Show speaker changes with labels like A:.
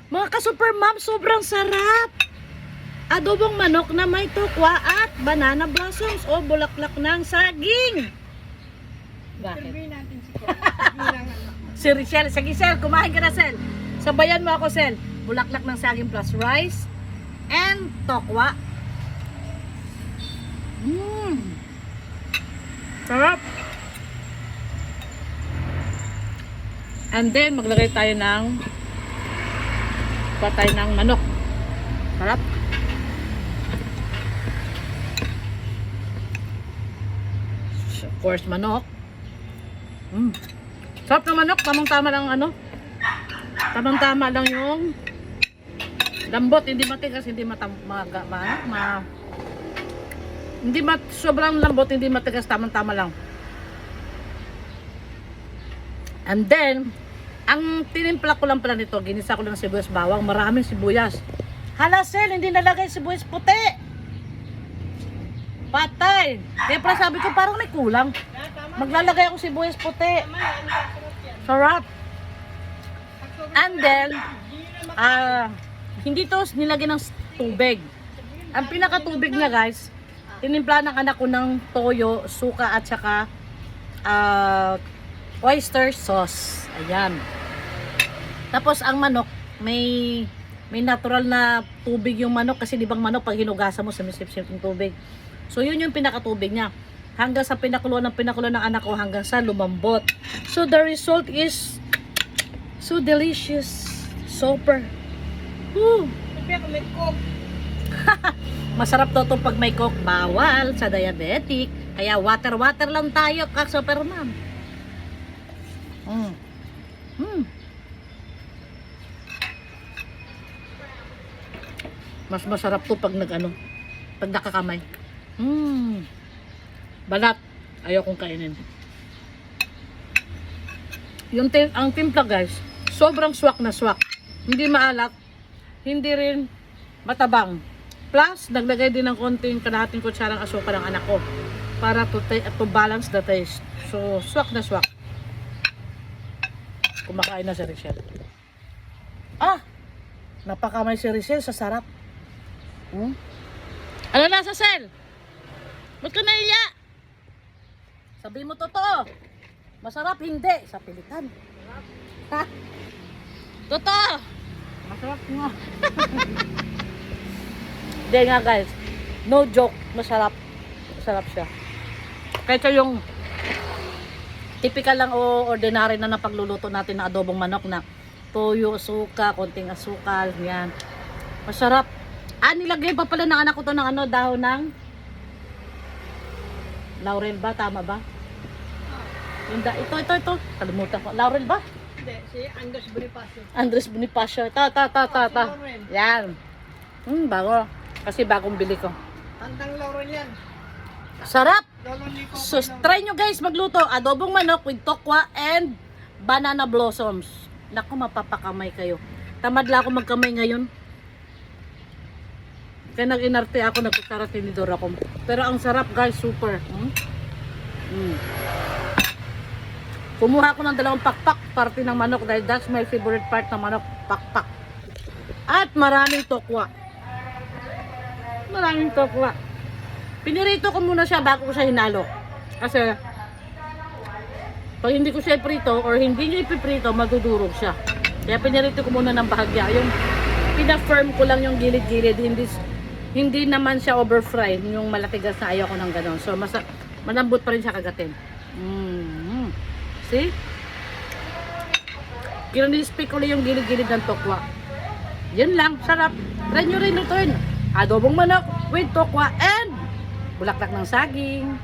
A: Mga ka-super mom, sobrang sarap. Adobong manok na may tukwa at banana blossoms o bulaklak ng saging. Bakit? Si Richelle, sige Sel, kumain ka na Sel. Sabayan mo ako Sel. Bulaklak ng saging plus rice and tokwa. Sarap. And then maglagay tayo ng patay ng manok. Sarap. Of course, manok. Sarap ng manok. Tamang-tama lang ano. Tamang-tama lang yung lambot. Hindi matigas, hindi sobrang lambot, hindi matigas. Tamang-tama lang. And then, ang tinimpla ko lang pala nito, ginisa ko lang ng sibuyas bawang, maraming sibuyas. Hala Sel, hindi nalagay sibuyas puti. Patay. Kaya pala sabi ko parang may kulang. Maglalagay ako sibuyas puti. Sarap. And then, hindi to nilagyan ng tubig. Ang pinakatubig niya guys, tinimpla ng anak ko ng toyo, suka at saka oyster sauce. Ayan. Tapos ang manok, may natural na tubig yung manok kasi di bang manok pag hinugasan mo sumisip-sip yung tubig. So yun yung pinakatubig niya. Hanggang sa pinakulo ng anak ko hanggang sa lumambot. So the result is so delicious. Super. Woo. Masarap to pag may coke. Bawal sa diabetic. Kaya water lang tayo ka-super mom. Mas masarap to pag pag nakakamay. Balat. Ayaw kong kainin. Ang timpla guys, sobrang swak na swak. Hindi maalat, hindi rin matabang. Plus, naglagay din ng konting kalahating kutsarang asukal ang anak ko para to balance the taste. So, swak na swak. Kumakain na si Richelle. Napakamay si Richelle sa sarap. Ano na sa Sel? Ba't ka naiya? Sabi mo totoo. Masarap hindi. Sa pilitan. Ha? Totoo. Masarap nga. Hindi nga guys. No joke. Masarap. Masarap siya. Kaya yung typical lang o ordinary na pagluluto natin na adobong manok na toyo, suka, konting asukal. Yan. Masarap. Nilagay pa pala ng anak ko to ng dahon ng laurel ba? Tama ba? Ito. Kalimutan ko. Laurel ba?
B: Hindi, si Andres Bonifacio.
A: Andres Bonifacio. Ta. Yan. Bago. Kasi bagong bili ko.
B: Tandang laurel yan.
A: Sarap!
B: Lolo Nico.
A: So, try nyo guys magluto. Adobong manok with tokwa and banana blossoms. Naku, mapapakamay kayo. Tamad lang ako magkamay ngayon. Kaya nag-inarte ako, nagkukaratinidor ako. Pero ang sarap guys, super. Kumuha ko ng 2 pakpak, parte ng manok dahil that's my favorite part ng manok, pakpak. At maraming tokwa. Pinirito ko muna siya bago ko siya hinalo. Kasi pag hindi ko siya iprito or hindi niya ipiprito, madudurog siya. Kaya pinirito ko muna ng bahagya. Yung pina-firm ko lang yung gilid-gilid, hindi naman siya over-fry, yung malatigas na ayaw ko ng ganon. So, malambot pa rin siya kagatin. See? Kinanispik ulit yung gilid-gilid ng tokwa. Yan lang, sarap. Try nyo rin lutuin. Adobong manok with tokwa and bulaklak ng saging.